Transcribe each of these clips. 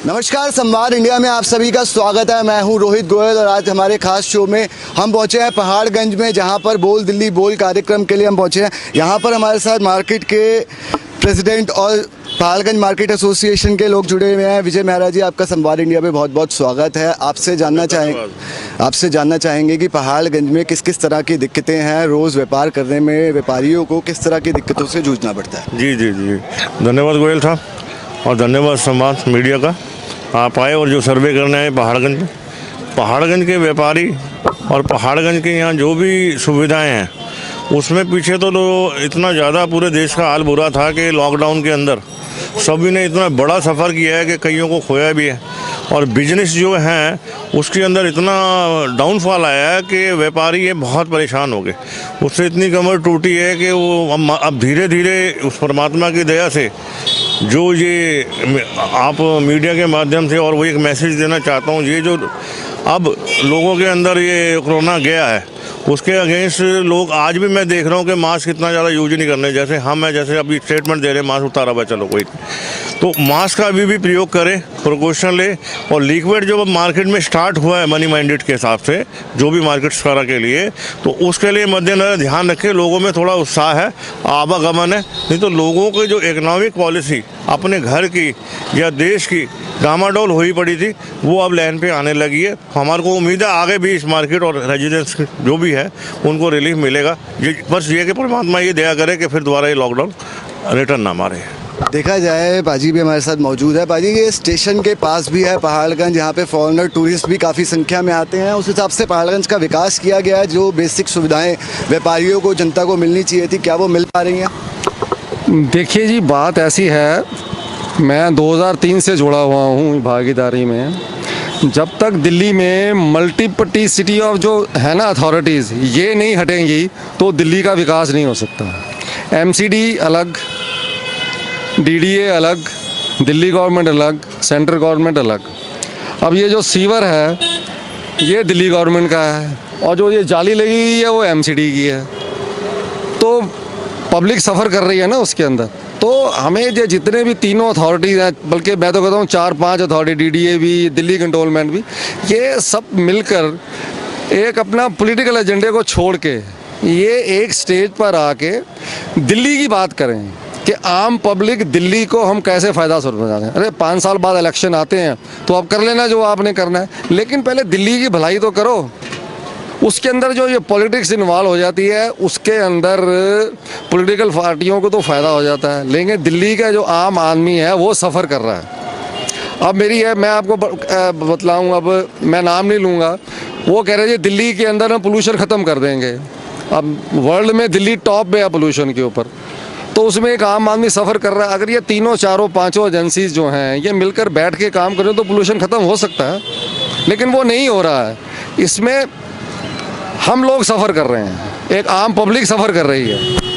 नमस्कार, संवाद इंडिया में आप सभी का स्वागत है। मैं हूं रोहित गोयल और आज हमारे खास शो में हम पहुंचे हैं पहाड़गंज में, जहां पर बोल दिल्ली बोल कार्यक्रम के लिए हम पहुंचे हैं। यहां पर हमारे साथ मार्केट के प्रेसिडेंट और पहाड़गंज मार्केट एसोसिएशन के लोग जुड़े हुए हैं। विजय मेहरा जी, आपका संवाद इंडिया में बहुत बहुत स्वागत है। आपसे जानना चाहेंगे कि पहाड़गंज में किस किस तरह की दिक्कतें हैं, रोज़ व्यापार करने में व्यापारियों को किस तरह की दिक्कतों से जूझना पड़ता है। जी जी जी, धन्यवाद गोयल साहब और धन्यवाद संवाद मीडिया का। आप आए और जो सर्वे करने आए पहाड़गंज में, पहाड़गंज के व्यापारी और पहाड़गंज के यहाँ जो भी सुविधाएं हैं उसमें पीछे तो इतना ज़्यादा पूरे देश का हाल बुरा था कि लॉकडाउन के अंदर सभी ने इतना बड़ा सफ़र किया है कि कईयों को खोया भी है। और बिजनेस जो है उसके अंदर इतना डाउनफॉल आया है कि व्यापारी ये बहुत परेशान हो गए। उससे इतनी कमर टूटी है कि वो अब धीरे धीरे उस परमात्मा की दया से जो ये आप मीडिया के माध्यम से, और वो एक मैसेज देना चाहता हूँ, ये जो अब लोगों के अंदर ये कोरोना गया है उसके अगेंस्ट लोग आज भी मैं देख रहा हूँ कि मास्क इतना ज़्यादा यूज नहीं करने। जैसे हम है, जैसे अभी स्टेटमेंट दे रहे हैं मास्क उतारा हुआ, चलो कोई तो मास्क का अभी भी प्रयोग करें, प्रिकॉशन ले। और लिक्विड जो मार्केट में स्टार्ट हुआ है मनी माइंडेड के हिसाब से जो भी मार्केट स्कारा के लिए, तो उसके लिए मद्देनजर ध्यान रखें। लोगों में थोड़ा उत्साह है, आवागमन है, नहीं तो लोगों की जो इकोनॉमिक पॉलिसी अपने घर की या देश की डामाडोल हुई पड़ी थी वो अब लाइन पे आने लगी है। हमारे को उम्मीद है आगे भी इस मार्केट और रेजिडेंस जो भी है उनको रिलीफ मिलेगा। बस ये कि परमात्मा ये दया करे कि फिर दोबारा ये लॉकडाउन रिटर्न ना मारे। देखा जाए, बाजी भी हमारे साथ मौजूद है। बाजी, ये स्टेशन के पास भी है पहाड़गंज, यहाँ पे फॉरेनर टूरिस्ट भी काफ़ी संख्या में आते हैं। उस हिसाब से पहाड़गंज का विकास किया गया है। जो बेसिक सुविधाएं व्यापारियों को, जनता को मिलनी चाहिए थी, क्या वो मिल पा रही हैं? देखिए जी, बात ऐसी है, मैं 2003 से जुड़ा हुआ हूँ भागीदारी में। जब तक दिल्ली में मल्टीपटिसिटी ऑफ जो है ना अथॉरिटीज़ ये नहीं हटेंगी तो दिल्ली का विकास नहीं हो सकता। एमसीडी अलग, डीडीए अलग, दिल्ली गवर्नमेंट अलग, सेंट्रल गवर्नमेंट अलग। अब ये जो सीवर है ये दिल्ली गवर्नमेंट का है और जो ये जाली लगी हुई है वो एमसीडी की है। तो पब्लिक सफ़र कर रही है ना उसके अंदर। तो हमें जो जितने भी तीनों अथॉरिटीज़ हैं, बल्कि मैं तो कहता हूँ 4-5 अथॉरिटी, डीडीए भी, दिल्ली कंट्रोलमेंट भी, ये सब मिलकर एक अपना पॉलिटिकल एजेंडे को छोड़ के ये एक स्टेज पर आके दिल्ली की बात करें कि आम पब्लिक दिल्ली को हम कैसे फ़ायदा पहुँचाते हैं। अरे 5 साल बाद इलेक्शन आते हैं तो अब कर लेना जो आपने करना है, लेकिन पहले दिल्ली की भलाई तो करो। उसके अंदर जो ये पॉलिटिक्स इन्वॉल्व हो जाती है उसके अंदर पॉलिटिकल पार्टियों को तो फ़ायदा हो जाता है, लेकिन दिल्ली का जो आम आदमी है वो सफ़र कर रहा है। अब मेरी है, मैं आपको बतलाऊँ, अब मैं नाम नहीं लूँगा, वो कह रहे थे दिल्ली के अंदर हम पोल्यूशन ख़त्म कर देंगे। अब वर्ल्ड में दिल्ली टॉप पे है पोल्यूशन के ऊपर, तो उसमें एक आम आदमी सफ़र कर रहा है। अगर ये तीनों, चारों, पाँचों एजेंसीज जो हैं ये मिलकर बैठ के काम करें तो पोल्यूशन ख़त्म हो सकता है, लेकिन वो नहीं हो रहा है। इसमें हम लोग सफ़र कर रहे हैं, एक आम पब्लिक सफ़र कर रही है।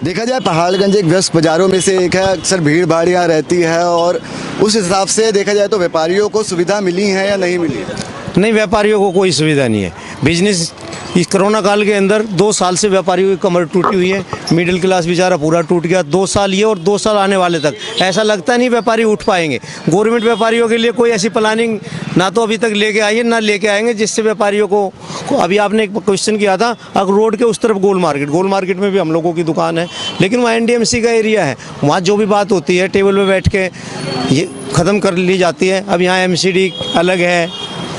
देखा जाए, पहाड़गंज एक व्यस्त बाज़ारों में से एक है। अक्सर भीड़ भाड़ यहाँ रहती है और उस हिसाब से देखा जाए तो व्यापारियों को सुविधा मिली है या नहीं मिली? नहीं, व्यापारियों को कोई सुविधा नहीं है। बिजनेस इस कोरोना काल के अंदर 2 साल से व्यापारियों की कमर टूटी हुई है। मिडिल क्लास बेचारा पूरा टूट गया। 2 साल ये और 2 साल आने वाले तक ऐसा लगता नहीं व्यापारी उठ पाएंगे। गवर्नमेंट व्यापारियों के लिए कोई ऐसी प्लानिंग ना तो अभी तक लेके आई है ना लेके आएंगे जिससे व्यापारियों को अभी आपने एक क्वेश्चन किया था, अगर रोड के उस तरफ गोल मार्केट में भी हम लोगों की दुकान है, लेकिन वहाँ एनडीएमसी का एरिया है। वहाँ जो भी बात होती है टेबल पर बैठ के ये ख़त्म कर ली जाती है। अब यहाँ एमसीडी अलग है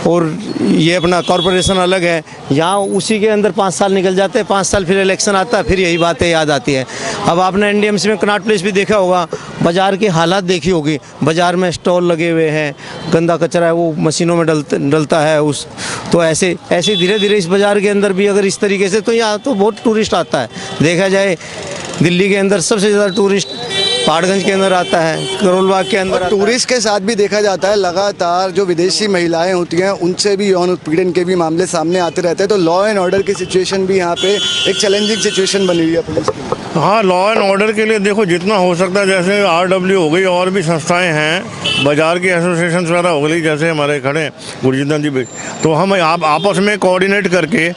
और ये अपना कॉरपोरेशन अलग है। यहाँ उसी के अंदर 5 साल निकल जाते हैं, 5 साल फिर इलेक्शन आता है, फिर यही बातें याद आती है। अब आपने एनडीएमसी में कनॉट प्लेस भी देखा होगा, बाज़ार की हालात देखी होगी। बाज़ार में स्टॉल लगे हुए हैं, गंदा कचरा है वो मशीनों में डलता है उस, तो ऐसे धीरे धीरे इस बाज़ार के अंदर भी अगर इस तरीके से, तो यहाँ तो बहुत टूरिस्ट आता है। देखा जाए दिल्ली के अंदर सबसे ज़्यादा टूरिस्ट पहाड़गंज के अंदर आता है, करोल बाग के अंदर। टूरिस्ट के साथ भी देखा जाता है लगातार जो विदेशी महिलाएं होती हैं उनसे भी यौन उत्पीड़न के भी मामले सामने आते रहते हैं। तो लॉ एंड ऑर्डर की सिचुएशन भी यहाँ पे एक चैलेंजिंग सिचुएशन बनी हुई है पुलिस की। हाँ, लॉ एंड ऑर्डर के लिए देखो जितना हो सकता है, जैसे RW हो गई और भी संस्थाएं हैं, बाजार की एसोसिएशन वगैरह हो गई, जैसे हमारे खड़े हैं गुरजिंदर जी भी, तो हम आपस में कोऑर्डिनेट करके,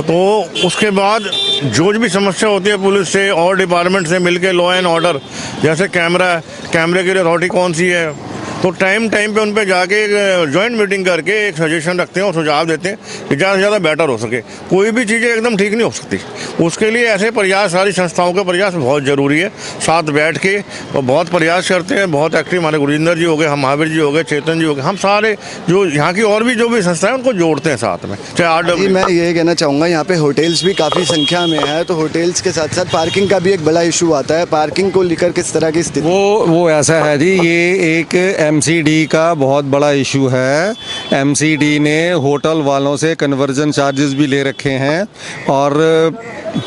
तो उसके बाद जो भी समस्या होती है पुलिस से और डिपार्टमेंट से मिलके लॉ एंड ऑर्डर, जैसे कैमरे की अथॉरिटी कौन सी है, तो टाइम पे उन पे जाके एक जॉइंट मीटिंग करके एक सजेशन रखते हैं और सुझाव देते हैं कि ज़्यादा से ज़्यादा बेटर हो सके। कोई भी चीज़ें एकदम ठीक नहीं हो सकती, उसके लिए ऐसे प्रयास, सारी संस्थाओं के प्रयास बहुत ज़रूरी है। साथ बैठ के और बहुत प्रयास करते हैं, बहुत एक्टिव हमारे गुरजिंदर जी हो गए, हम महावीर जी हो गए, चेतन जी हो गए, हम सारे जो यहाँ की और भी जो भी संस्थाएं उनको जोड़ते हैं साथ में, चाहे जी, RW। मैं ये कहना चाहूँगा यहाँ पे होटल्स भी काफ़ी संख्या में है, तो होटल्स के साथ साथ पार्किंग का भी एक बड़ा इशू आता है। पार्किंग को लेकर किस तरह की स्थिति? वो ऐसा है जी, ये एक MCD का बहुत बड़ा इशू है। MCD ने होटल वालों से कन्वर्जन चार्जेस भी ले रखे हैं और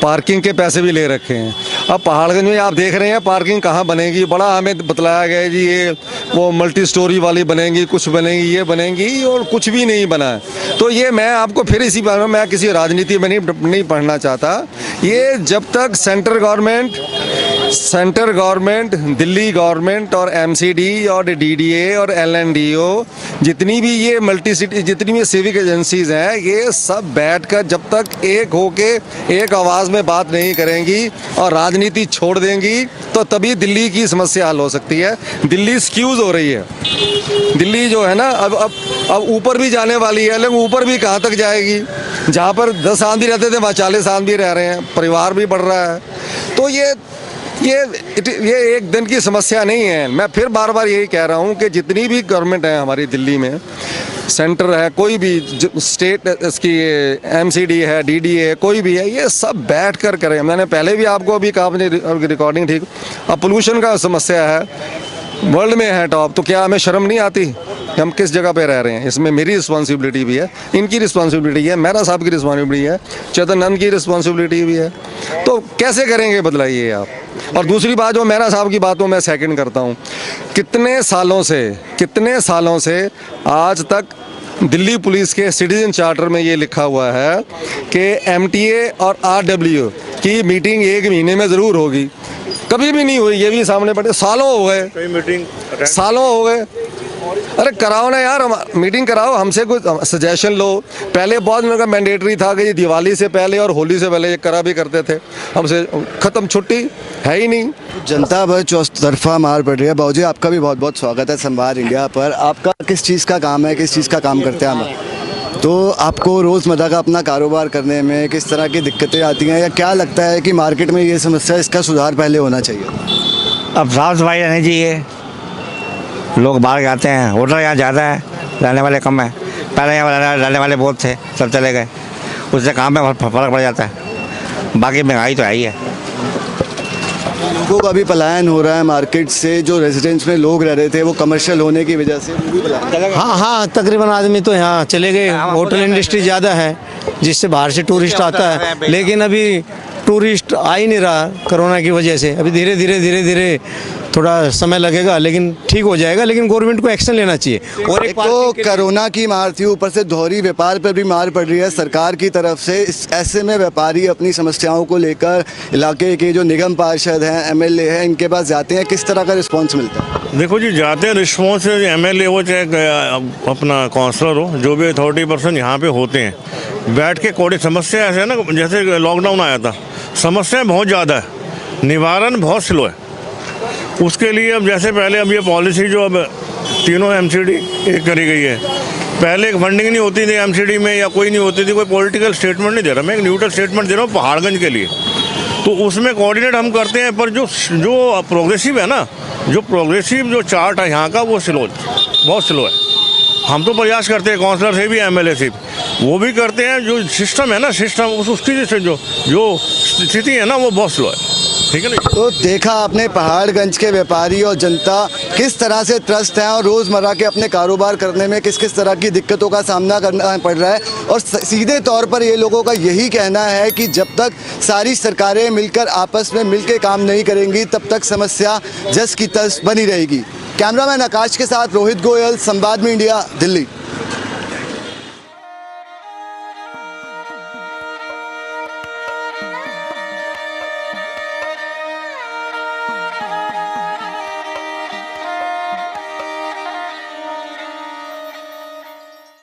पार्किंग के पैसे भी ले रखे हैं। अब पहाड़गंज में आप देख रहे हैं पार्किंग कहाँ बनेगी, बड़ा हमें बतलाया गया है जी, ये वो मल्टी स्टोरी वाली बनेगी, कुछ बनेगी, ये बनेगी, और कुछ भी नहीं बना है। तो ये मैं आपको फिर इसी बारे में, मैं किसी राजनीति में नहीं पढ़ना चाहता। ये जब तक सेंट्रल गवर्नमेंट, दिल्ली गवर्नमेंट और MCD और DDA और LNDO, जितनी भी ये मल्टी सिटी, जितनी भी सिविक एजेंसीज हैं, ये सब बैठकर जब तक एक होके एक आवाज़ में बात नहीं करेंगी और राजनीति छोड़ देंगी, तो तभी दिल्ली की समस्या हल हो सकती है। दिल्ली स्क्यूज हो रही है, दिल्ली जो है ना अब ऊपर भी जाने वाली है, लेकिन ऊपर भी कहाँ तक जाएगी? जहाँ पर 10 आदमी रहते थे वहाँ 40 आदमी रह रहे हैं, परिवार भी बढ़ रहा है। तो ये एक दिन की समस्या नहीं है। मैं फिर बार बार यही कह रहा हूँ कि जितनी भी गवर्नमेंट है हमारी दिल्ली में, सेंटर है, कोई भी स्टेट, इसकी MCD है, DDA है, कोई भी है, ये सब बैठ कर करें। मैंने पहले भी आपको अभी कहा, अपनी रिकॉर्डिंग ठीक। अब पोल्यूशन का समस्या है, वर्ल्ड में है टॉप, तो क्या हमें शर्म नहीं आती कि हम किस जगह पे रह रहे हैं? इसमें मेरी रिस्पॉन्सिबिलिटी भी है, इनकी रिस्पॉन्सिबिलिटी है, मेहरा साहब की रिस्पॉन्सिबिलिटी है, चेतन नंद की रिस्पॉन्सिबिलिटी भी है। तो कैसे करेंगे, बदलाइए आप। और दूसरी बात, जो मेहरा साहब की बातों में सेकंड करता हूँ, कितने सालों से आज तक दिल्ली पुलिस के सिटीजन चार्टर में ये लिखा हुआ है कि MTA और RW की मीटिंग 1 महीने में ज़रूर होगी, कभी भी नहीं हुई। ये भी सामने पड़े, सालों हो गए, सालों हो गए। अरे कराओ ना यार, मीटिंग कराओ, हमसे कुछ सजेशन लो। पहले बहुत लोगों का मैंडेटरी था कि ये दिवाली से पहले और होली से पहले ये करा भी करते थे, हमसे खत्म, छुट्टी है ही नहीं। जनता पर चौतरफा मार पड़ रही है। बाबूजी, आपका भी बहुत बहुत स्वागत है संवाद इंडिया पर। आपका किस चीज़ का काम है, किस चीज़ का काम करते हैं हम? तो आपको रोज़मर्रा का अपना कारोबार करने में किस तरह की दिक्कतें आती हैं, या क्या लगता है कि मार्केट में ये समस्या, इसका सुधार पहले होना चाहिए? अब साफ सफाई रहनी चाहिए। लोग बाहर जाते हैं, होटल यहाँ ज़्यादा है, रहने वाले कम है। पहले यहाँ रहने वाले बहुत थे, सब चले गए, उससे काम में फर्क पड़ जाता है। बाकी महंगाई तो है ही है। लोगों का भी पलायन हो रहा है मार्केट से, जो रेजिडेंस में लोग रह रहे थे वो कमर्शियल होने की वजह से वो भी पलायन। हाँ, तकरीबन आदमी तो यहाँ चले गए। होटल इंडस्ट्री ज़्यादा है, जिससे बाहर से टूरिस्ट आता है, लेकिन अभी टूरिस्ट आ ही नहीं रहा कोरोना की वजह से। अभी धीरे धीरे थोड़ा समय लगेगा, लेकिन ठीक हो जाएगा। लेकिन गवर्नमेंट को एक्शन लेना चाहिए। और एक तो कोरोना की मार थी, ऊपर से दोहरी व्यापार पर भी मार पड़ रही है सरकार की तरफ से। ऐसे में व्यापारी अपनी समस्याओं को लेकर इलाके के जो निगम पार्षद हैं, MLA हैं, इनके पास जाते हैं, किस तरह का रिस्पॉन्स मिलता है? देखो जी, जाते हैं रिस्पॉन्स, MLA हो चाहे अपना काउंसलर हो, जो भी अथॉरिटी पर्सन यहाँ पे होते हैं, बैठ के कोई समस्या ऐसे है ना, जैसे लॉकडाउन आया था, समस्याएं बहुत ज़्यादा है, निवारण बहुत स्लो है। उसके लिए अब जैसे पहले, अब ये पॉलिसी जो अब तीनों MCD एक करी गई है, पहले एक फंडिंग नहीं होती थी MCD में, या कोई नहीं होती थी, कोई पॉलिटिकल स्टेटमेंट नहीं दे रहा, मैं एक न्यूट्रल स्टेटमेंट दे रहा हूँ पहाड़गंज के लिए। तो उसमें कोऑर्डिनेट हम करते हैं, पर जो प्रोग्रेसिव है ना, जो चार्ट है यहाँ का, वो बहुत स्लो है। हम तो प्रयास करते हैं, काउंसलर से भी, MLA से भी, वो भी करते हैं। जो सिस्टम है ना, उसकी जो स्थिति है ना, वो बहुत स्लो है, ठीक है ना। तो देखा आपने पहाड़गंज के व्यापारी और जनता किस तरह से त्रस्त हैं और रोज़मर्रा के अपने कारोबार करने में किस किस तरह की दिक्कतों का सामना करना पड़ रहा है। और सीधे तौर पर ये लोगों का यही कहना है कि जब तक सारी सरकारें मिलकर आपस में मिलकर काम नहीं करेंगी, तब तक समस्या जस की तस बनी रहेगी। कैमरामैन आकाश के साथ रोहित गोयल, संवाद में इंडिया, दिल्ली।